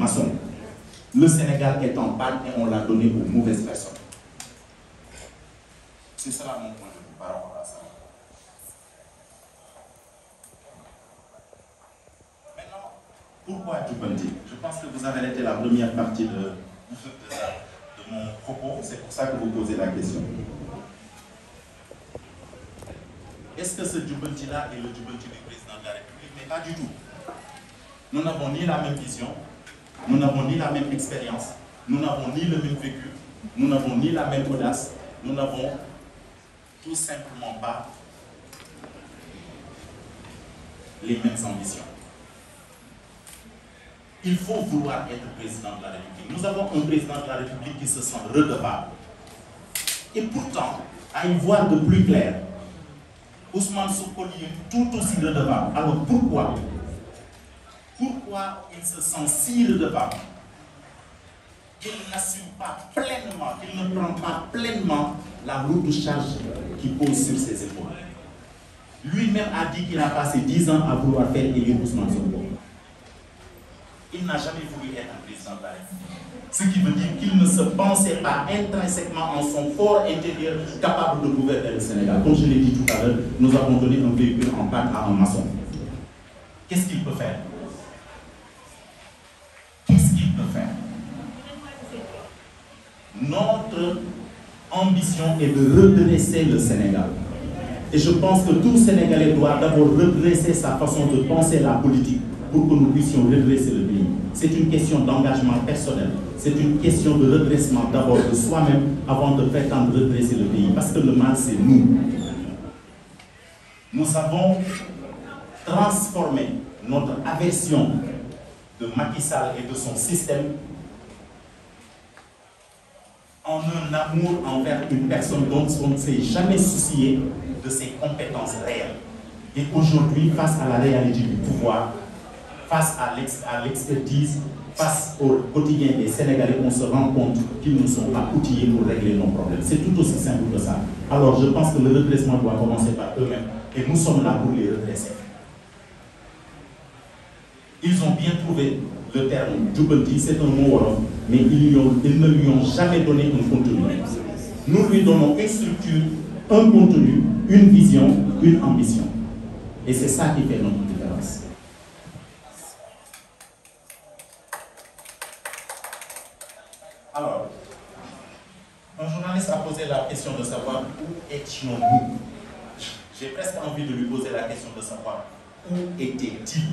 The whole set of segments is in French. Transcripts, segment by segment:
maçons. Le Sénégal est en panne et on l'a donné aux mauvaises personnes. C'est cela mon point de vue par rapport à ça. Maintenant, pourquoi Djoubanti? Je pense que vous avez été la première partie de mon propos, c'est pour ça que vous posez la question. Est-ce que ce Djoubanti-là est le Djoubanti du président de la République? Mais pas du tout. Nous n'avons ni la même vision, nous n'avons ni la même expérience, nous n'avons ni le même vécu, nous n'avons ni la même audace, nous n'avons tout simplement pas les mêmes ambitions. Il faut vouloir être président de la République. Nous avons un président de la République qui se sent redevable. Et pourtant, à y voir de plus clair, Ousmane Sonko est tout aussi redevable. Alors pourquoi il se sent si redevable qu'il n'assume pas pleinement, qu'il ne prend pas pleinement la lourde charge qu'il pose sur ses épaules? Lui-même a dit qu'il a passé 10 ans à vouloir faire élire Ousmane Sonko. Il n'a jamais voulu être un président de la République. Ce qui veut dire qu'il ne se pensait pas intrinsèquement en son fort intérieur capable de gouverner le Sénégal. Comme je l'ai dit tout à l'heure, nous avons donné un véhicule en panne à un maçon. Qu'est-ce qu'il peut faire? Qu'est-ce qu'il peut faire? Notre ambition est de redresser le Sénégal. Et je pense que tout Sénégalais doit d'abord redresser sa façon de penser la politique pour que nous puissions redresser le pays. C'est une question d'engagement personnel. C'est une question de redressement d'abord de soi-même avant de prétendre redresser le pays. Parce que le mal, c'est nous. Nous avons transformé notre aversion de Macky Sall et de son système en un amour envers une personne dont on ne s'est jamais soucié de ses compétences réelles. Et aujourd'hui, face à la réalité du pouvoir, face à l'expertise, face au quotidien des Sénégalais, on se rend compte qu'ils ne sont pas outillés pour régler nos problèmes. C'est tout aussi simple que ça. Alors je pense que le redressement doit commencer par eux-mêmes et nous sommes là pour les redresser. Ils ont bien trouvé le terme Djoubanti, c'est un mot wolof, mais ils ne lui ont jamais donné un contenu. Nous lui donnons une structure, un contenu, une vision, une ambition. Et c'est ça qui fait notre différence. Alors, un journaliste a posé la question de savoir où étions-nous. J'ai presque envie de lui poser la question de savoir où était-il.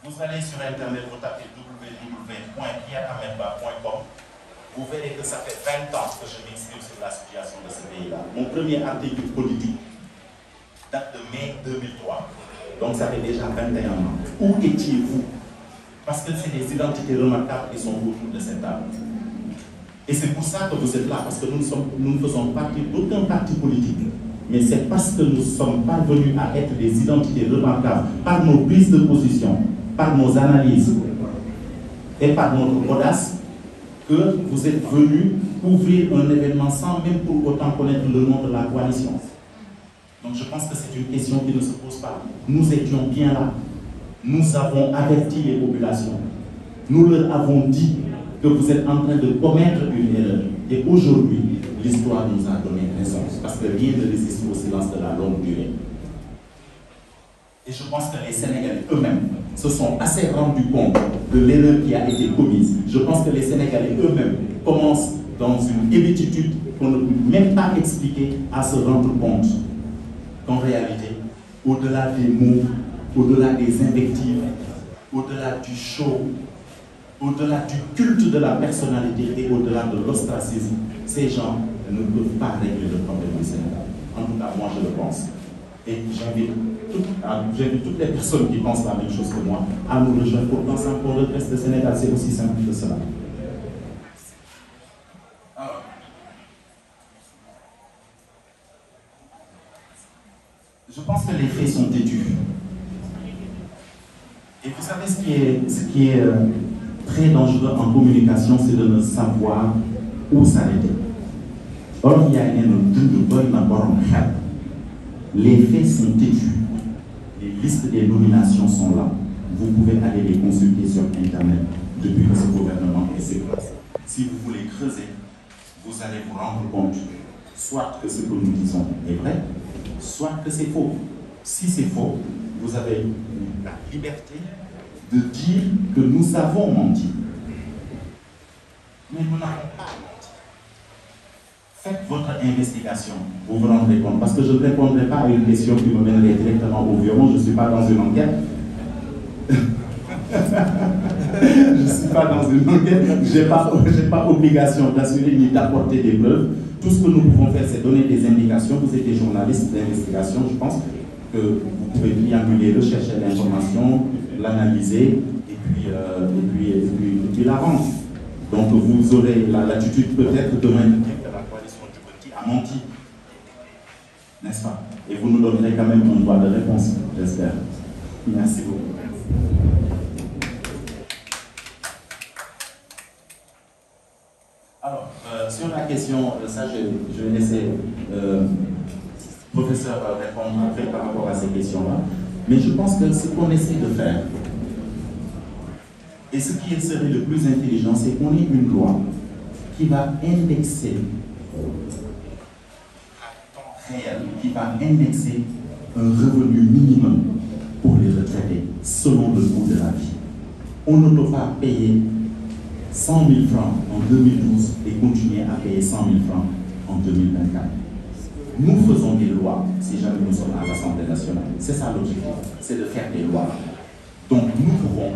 Vous allez sur Internet, vous tapez www.pierrehamedba.com. Vous verrez que ça fait 20 ans que je m'exprime sur la situation de ce pays-là. Mon premier article politique date de mai 2003. Donc ça fait déjà 21 ans. Où étiez-vous? Parce que c'est des identités remarquables qui sont autour de cette table. Et c'est pour ça que vous êtes là, parce que nous ne faisons partie d'aucun parti politique. Mais c'est parce que nous sommes parvenus à être des identités remarquables par nos prises de position, par nos analyses et par notre audace que vous êtes venus couvrir un événement sans même pour autant connaître le nom de la coalition. Donc je pense que c'est une question qui ne se pose pas. Nous étions bien là. Nous avons averti les populations. Nous leur avons dit que vous êtes en train de commettre une erreur. Et aujourd'hui, l'histoire nous a donné raison. Parce que rien ne résiste au silence de la longue durée. Et je pense que les Sénégalais eux-mêmes se sont assez rendus compte de l'erreur qui a été commise. Je pense que les Sénégalais eux-mêmes commencent dans une hébétitude qu'on ne peut même pas expliquer à se rendre compte qu'en réalité, au-delà des mots, au-delà des invectives, au-delà du show, au-delà du culte de la personnalité et au-delà de l'ostracisme, ces gens ne peuvent pas régler le problème du Sénégal. En tout cas, moi je le pense. Et j'invite toutes les personnes qui pensent la même chose que moi à nous rejoindre pour penser pour le reste du Sénégal. C'est aussi simple que cela. Alors, je pense que les faits sont têtus. Et vous savez ce qui est très dangereux en communication, c'est de ne savoir où s'arrêter. Or, il y a une les faits sont têtus. Les listes des nominations sont là. vous pouvez aller les consulter sur Internet depuis que ce gouvernement est sur place. Si vous voulez creuser, vous allez vous rendre compte soit que ce que nous disons est vrai, soit que c'est faux. Si c'est faux, vous avez la liberté de dire que nous avons menti. Mais nous n'avons pas menti. Faites votre investigation, vous vous rendrez compte. Parce que je ne répondrai pas à une question qui me mènerait directement au violon. Je ne suis pas dans une enquête. Je ne suis pas dans une enquête. Je n'ai pas obligation d'assurer ni d'apporter des preuves. Tout ce que nous pouvons faire, c'est donner des indications. Vous êtes des journalistes d'investigation, je pense que vous pouvez trianguler, rechercher l'information, l'analyser et puis la rendre. Donc vous aurez la latitude peut-être demain de dire que la coalition Djubouti a menti, n'est-ce pas? Et vous nous donnerez quand même un droit de réponse, j'espère. Merci beaucoup. Alors, sur la question, ça je vais laisser professeur répondre après par rapport à ces questions-là. Mais je pense que ce qu'on essaie de faire, et ce qui serait le plus intelligent, c'est qu'on ait une loi qui va indexer à temps réel, qui va indexer un revenu minimum pour les retraités selon le coût de la vie. On ne peut pas payer 100 000 francs en 2012 et continuer à payer 100 000 francs en 2024. Nous faisons des lois, si jamais nous sommes à l'Assemblée nationale. C'est ça l'objectif, c'est de faire des lois. Donc nous pouvons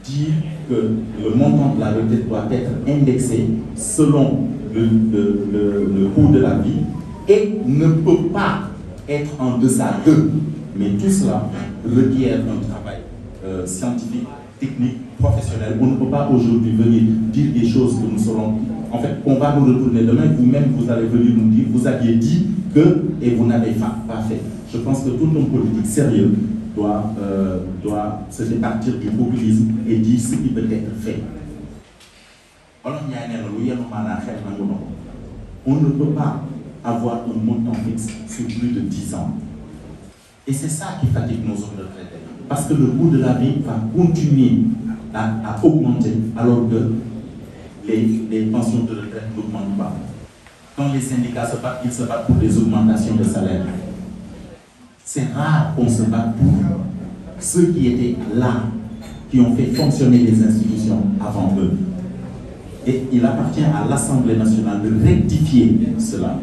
dire que le montant de la retraite doit être indexé selon le coût de la vie et ne peut pas être en deçà d'eux. Mais tout cela requiert un travail scientifique, technique, professionnel. On ne peut pas aujourd'hui venir dire des choses que nous serons... En fait, on va nous retourner demain, vous-même vous allez venir nous dire, vous aviez dit que, et vous n'avez pas fait. Je pense que tout homme politique sérieux doit se départir du populisme et dire ce qui peut être fait. On ne peut pas avoir un montant fixe sur plus de 10 ans. Et c'est ça qui fatigue nos autres retraités. Parce que le coût de la vie va continuer à augmenter alors que les pensions de retraite n'augmentent pas. Quand les syndicats se battent, ils se battent pour des augmentations de salaire. C'est rare qu'on se batte pour ceux qui étaient là, qui ont fait fonctionner les institutions avant eux. Et il appartient à l'Assemblée nationale de rectifier cela.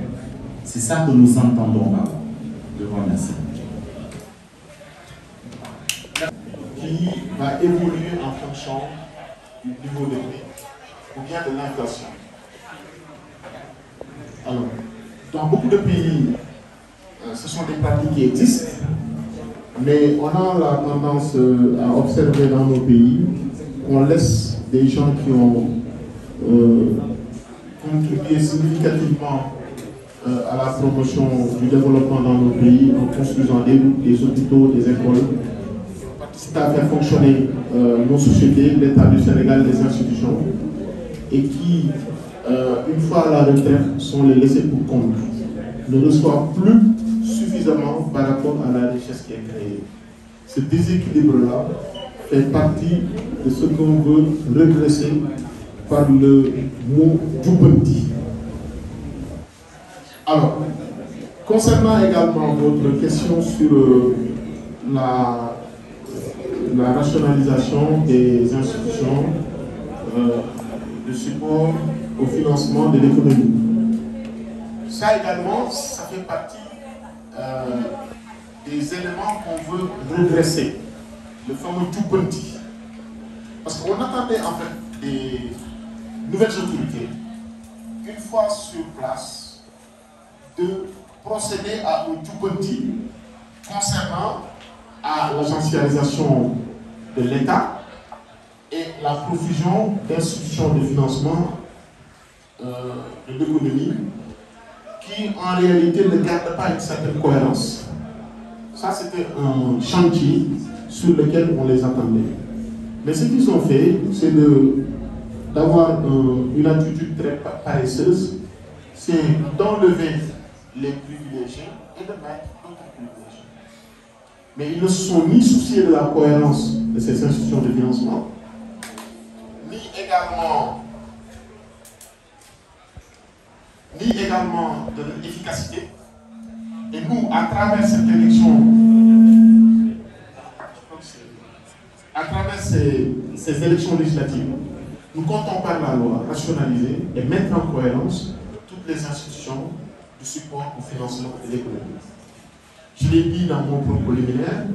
C'est ça que nous entendons par là. Je vous remercie. Qui va évoluer en fonction du niveau de prix ou bien de l'inflation. Alors, dans beaucoup de pays, ce sont des pratiques qui existent, mais on a la tendance à observer dans nos pays qu'on laisse des gens qui ont contribué significativement à la promotion du développement dans nos pays en construisant des routes, des hôpitaux, des écoles, participent à faire fonctionner nos sociétés, l'État du Sénégal, les institutions, et qui, une fois à la retraite, sont les laissés pour compte, ne reçoivent plus suffisamment par rapport à la richesse qui est créée. Ce déséquilibre-là fait partie de ce qu'on veut redresser par le mot Djubouti. Alors, concernant également votre question sur la rationalisation des institutions de support au financement de l'économie. Ça également, ça fait partie des éléments qu'on veut redresser, le fameux Djubouti. Parce qu'on attendait en fait des nouvelles autorités, une fois sur place, de procéder à un Djubouti concernant à l'agencialisation de l'État et la profusion d'institutions de financement de l'économie qui en réalité ne gardent pas une certaine cohérence. Ça, c'était un chantier sur lequel on les attendait. Mais ce qu'ils ont fait, c'est d'avoir une attitude très paresseuse, c'est d'enlever les privilégiés et de mettre d'autres privilégiés. Mais ils ne se sont ni souciés de la cohérence de ces institutions de financement, ni également de leur efficacité. Et nous, à travers cette élection, à travers ces élections législatives, nous comptons par la loi rationaliser et mettre en cohérence toutes les institutions de support au financement de l'économie. Je l'ai dit dans mon propos liminaire,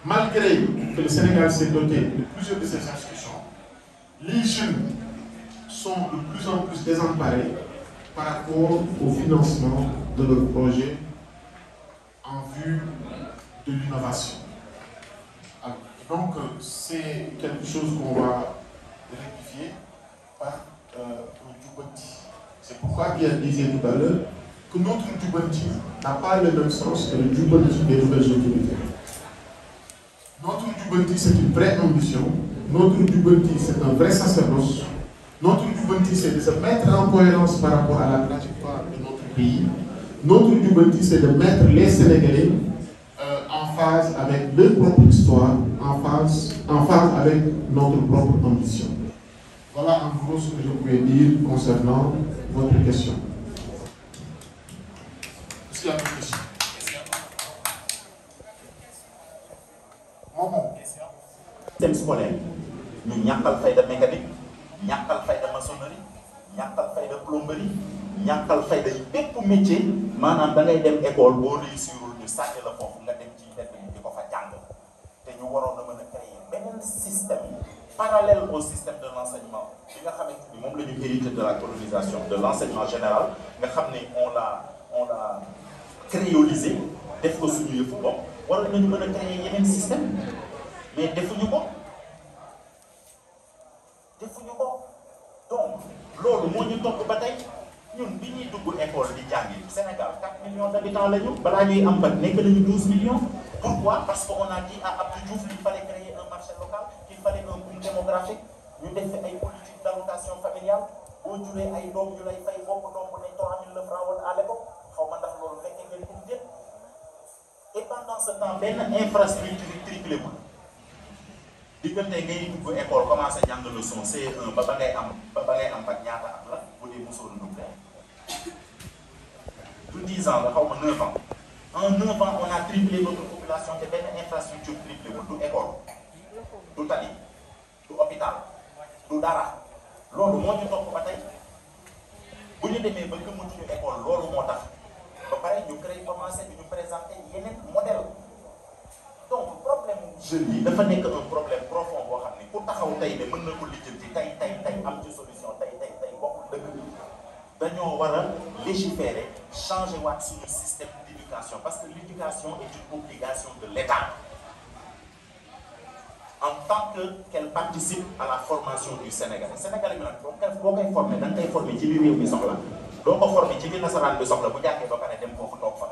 malgré que le Sénégal s'est doté de plusieurs de ces institutions, les jeunes sont de plus en plus désemparés par rapport au financement de leurs projets en vue de l'innovation. Donc, c'est quelque chose qu'on va rectifier par un Djoubanti. C'est pourquoi Pierre disait tout à l'heure que notre Djoubanti n'a pas le même sens que le Djoubanti des nouvelles autorités. Notre Djoubanti, c'est une vraie ambition. Notre Djoubanti, c'est un vrai sacerdoce. Notre Djoubanti, c'est de se mettre en cohérence par rapport à la trajectoire de notre pays. Notre Djoubanti, c'est de mettre les Sénégalais en phase avec leur propre histoire, en phase avec notre propre ambition. Voilà en gros ce que je pouvais dire concernant votre question. Est-ce qu'il y a d'autres questions? Système scolaire ñu ñàkkal fayda mécanique ñàkkal fayda maçonnerie ñàkkal fayda plomberie ñàkkal fayda yi bépp métier maanaam da ngay dem école boo réussirul ñu sànni la foofu nga dem ci mbedd yi di ko fa jàng te ñu waroon a mën a créer beneen système parallèle au système de l'enseignement bi nga xamante ni moom la ñu hérité de la colonisation de l'enseignement général nga xam ne on l'a créolisé def ko suñu yëfu bopp waroon nañu mën a créer yeneen système mais defuñu ko donc loolu moo ñu topp ba tey ñun bi ñuy dugg école di jàngi Sénégal 4 millions d'habitants la ñu balaa ñuy am bac nekk nañu 12 millions. Pourquoi? Parce qu'on a dit à Abdou Diouf qu'il fallait créer un marché local, qu'il fallait un boom démographique ñu def ay politique d'allocation familiale boo juree ay doom ñu lay fay bopp doom bu ne 3000 francs woon à l'époque xaw ma ndax loolu fekkee ngeen ko jël et pendant ce temps benn infrastructure triplé wul. diggante ngay dugg école commencé jàng leçon C1 ba ngay am bac ñaata at la bu dee mosoon dugg du 10 ans la xaw ma 9 ans en 9 ans on a triplé notre population te benn infrastructure triplé wul du école du tali du hôpital du dara loolu moo ñu topp ba tey bu ñu demee ba gëmatuñu école loolu moo tax ba pare ñu créé commencé di ñu présenter yeneen modèle donc problème jeunes yi dafa nekk un problème profond boo xam ne ku taxaw tey ne mën na ko lijjanti tey am ci solution tey bokkul dëgg dañoo war a légiférer changer waat suñu système d'éducation parce que l'éducation est une obligation de l'État en tant qu'elle participe à la formation du Sénégalais. Sénégalais bi nag boo koy former da nga koy former ci li réew mi soxla doo ko former ci li nasaraan bi soxla bu jàkkee ba pare dem foofu toog fa.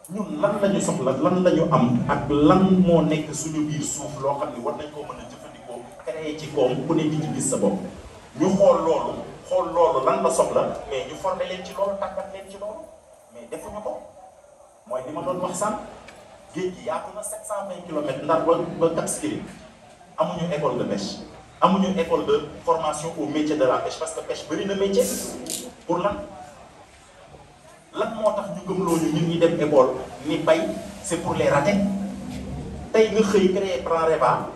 ñun lan la ñu soxla lan la ñu am ak lan moo nekk suñu biir suuf loo xam ne war nañ koo mën a jëfandikoo créer ci koom ku ne di ci gis sa bopp ñu xool loolu lan la soxla mais ñu former leen ci loolu tàggat leen ci loolu mais defuñu ko mooy li ma doon wax sànq géej gi yaatu na 720 kilomètres Ndar ba Cap Skirring amuñu école de pêche amuñu école de formation au métier de la pêche parce que pêche bëri na métier pour lan moo tax ñu gëmloo ñu ñun ñi dem école ni bay c'est pour les ratés tey nga xëy créer Pranreva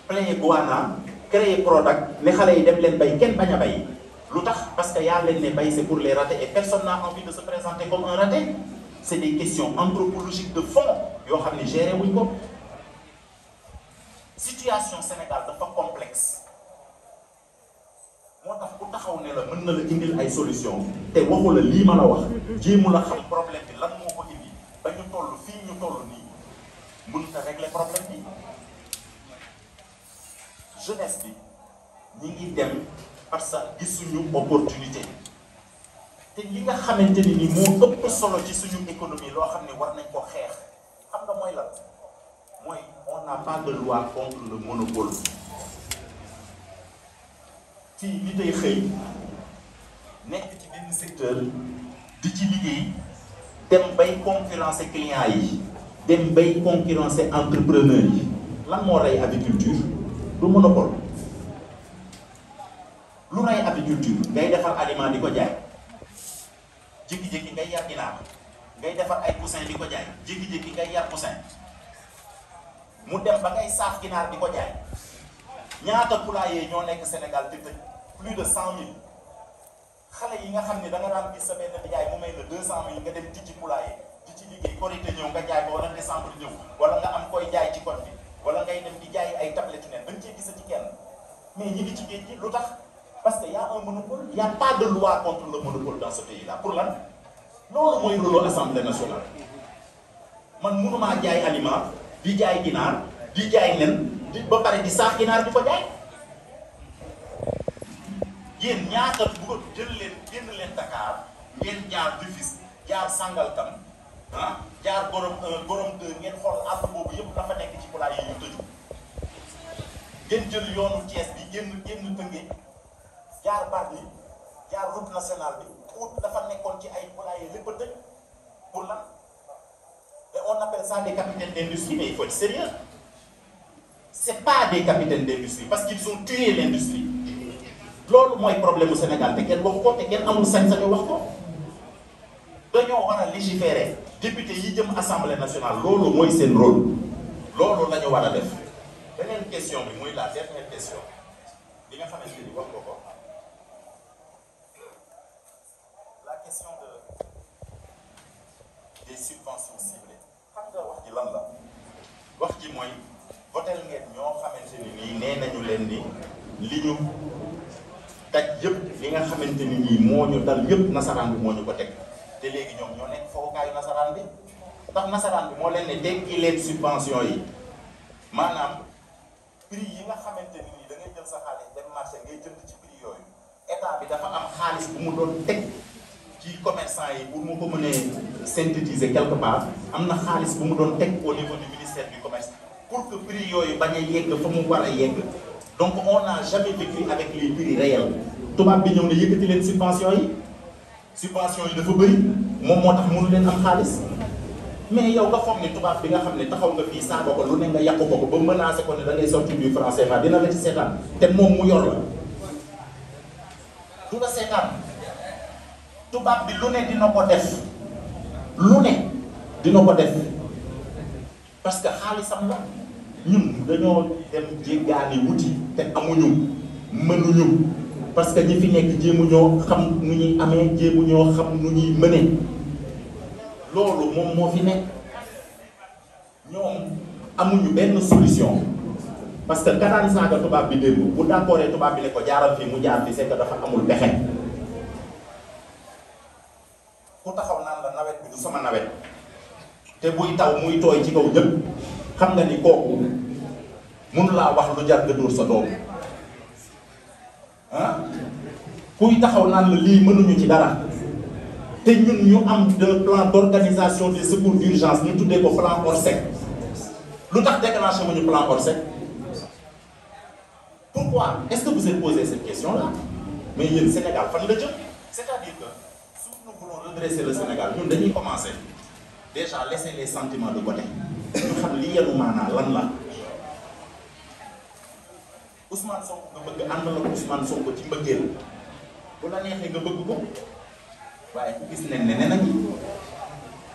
créer Goana créer Prodac ne xale yi dem leen bay kenn bañ a bay lu tax parce que yaa leen ne bay c'est pour les ratés et personne n'a envie de se présenter comme un raté c'est des questions anthropologiques de fond yoo xam ne géré wuñ ko situation Sénégal dafa complexe moo tax ku taxaw ne la mën na la indil ay solution te waxu la lii ma la wax jéemu la xam problème bi lan moo ko indi ba ñu toll fii ñu toll nii mënut a régler problème bi jeunesse bi ñi ngi dem parce que gisuñu opportunité te li nga xamante ni moo ëpp solo ci suñu économie loo xam ne war nañ ko xeex xam nga mooy lan mooy on n'a pas de loi contre le monopole. fii ni tey xëy nekk ci benn secteur di ci liggéey dem bay concurrencer clients yi dem bay concurrencer entrepreneurs yi lan moo rey aviculture du monopole. lu rey aviculture ngay defar aliment di ko jaay jékki-jékki ngay yar ginaar ngay defar ay poussin di ko jaay jékki-jékki ngay yar poussin mu dem ba ngay saaf ginaar di ko jaay ñaata poulailler ñoo nekk Sénégal te tëj plus de 100 000 xale yi nga xam ne da nga daan gis sa benn jaay mu may la 200 000 nga dem tijji poulailler di ci liggéey korité ñëw nga jaay ko wala décembre ñëw wala nga am koy jaay ci côté bi wala ngay dem di jaay ay tablette nen bañ cee gisati kenn mais ñi ngi ci géej gi lu tax parce que y a un monopole, il n'y a pas de loi contre le monopole dans ce pays-là. Pour lan loolu mooy rôle Assemblée nationale man mënumaa jaay aliment di jaay ginaar di jaay nen di ba pare di saaf ginaar di ko jaay yéen ñaata bu ko jël leen génn leen Dakar ngeen jaar Rufisque jaar Sangalkam ah jaar Gorom 1 Gorom 2 ngeen xool àll boobu yëpp dafa nekk ci poulailler yi ñu tëju ngeen jël yoonu Thiès bi génn Tëngéej jaar Bargny jaar route nationale bi pour dafa nekkoon ci ay poulailler lépp a tëj pour lan et on appelle ça des capitaines d'industrie mais il faut être sérieux c'est pas des capitaines d'industrie parce qu'ils ont tué l'industrie loolu mooy problème mu Sénégal te kenn waxu ko te kenn amul sañ-sañu wax ko dañoo war a légiférer député yi jëm assemblée nationale loolu mooy seen rôle loolu la ñu war a def beneen question bi muy la dernière question li nga xamante ni wax nga ko. Des subventions ciblées xam nga wax ji lan la wax ji mooy votel ngeen ñoo xamante ni nii nee nañu leen ni li ñu taj yëpp li nga xamante ni nii moo ñu dal yëpp nasaraan bi moo ñu ko teg te léegi ñoom ñoo nekk fookaayu nasaraan bi ndax nasaraan bi moo leen ne teggi leen subvention yi maanaam prix yi nga xamante ni nii da ngay jël sa xaalis dem marché ngay jënd ci prix yooyu état bi dafa am xaalis bu mu doon teg ci commerçant yi pour mu ko mënee synthétiser quelque part am na xaalis bu mu doon teg au niveau du ministère du commerce pour que prix yooyu bañ a yegg fa mu war a yegg donc on n'a jamais vécu avec les prix réels tubaab bi ñëw ne yëkkati leen subvention yi dafa bëri moom moo tax mënu leen am xaalis mais yow nga foog ni tubaab bi nga xam ne taxaw nga fii saaga ko lu ne nga yàqu ko ba menacé ko ne da ngay sortir du franc CFA dina la ci seetaan te moom mu yor la du la seetaan. tubaab bi lu ne dina ko def parce que xaalisam la ñun dañoo dem jéggaani wuti te amuñu mënuñu parce que ñi fi nekk jéemuñoo xam nu ñuy amee jéemuñoo xam nu ñuy mëne loolu moom moo fi nekk ñoom amuñu benn solution parce que kadaan saaga tubaab bi démb bu d'accord tubaab bi ne ko jaaral fii mu jaar fii c'est que dafa amul pexe. ku taxaw naan la nawet bi du sama nawet te buy taw muy tooy ci kaw ñëpp xam nga ni kooku mënu laa wax lu jar nga dóor sa doom ah kuy taxaw naan la lii mënuñu ci dara te ñun ñu am un plan d'organisation des secours d'urgence ñu tuddee ko plan Orsec lu tax déclenché wuñu plan Orsec pourquoi est-ce que vous êtes posé cette question-là mais yéen Sénégal fan la jëm c'est-à-dire que redresser le Sénégal ñun dañuy commencer déjà laisser les sentiments de côté ñu xam li yenu maanaa lan la Ousmane Sonko nga bëgg ànd la Ousmane Sonko ci mbëggeel bu la neexee nga bëgg ko waaye ku gis nen ne nañu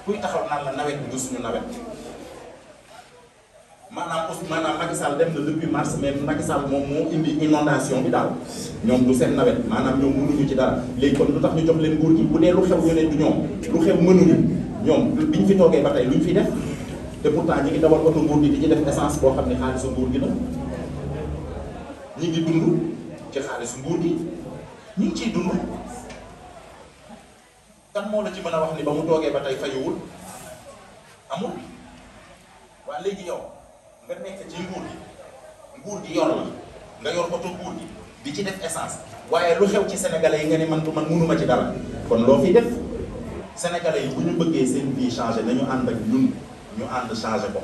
kuy taxaw naan la nawet bi du suñu nawet maanaam Macky Sall dem na depuis mars mais Macky Sall moom moo indi inondation bi daal ñoom du seen nawet maanaam ñoom mënuñu ci dara léegi kon lu tax ñu jox leen nguur gi bu dee lu xew ñu ne du ñoom lu xew mënuñu ñoom biñ fi toogee ba tey luñ fi def te pourtant ñi ngi dawal oto nguur gi di ci def essence boo xam ne xaalisu nguur gi la ñi ngi dund ci xaalisu nguur gi ñi ngi ciy dund kan moo la ci mën a wax ni ba mu toogee ba tey fayuwul amul waa léegi yow nga nekk ci nguur gi yor la nga yor oto nguur gi di ci def essence waaye lu xew ci sénégalais yi nga ne man mënuma ci dara kon loo fi def sénégalais yi bu ñu bëggee seen vie changer nañu ànd ak ñun ñu ànd changer ko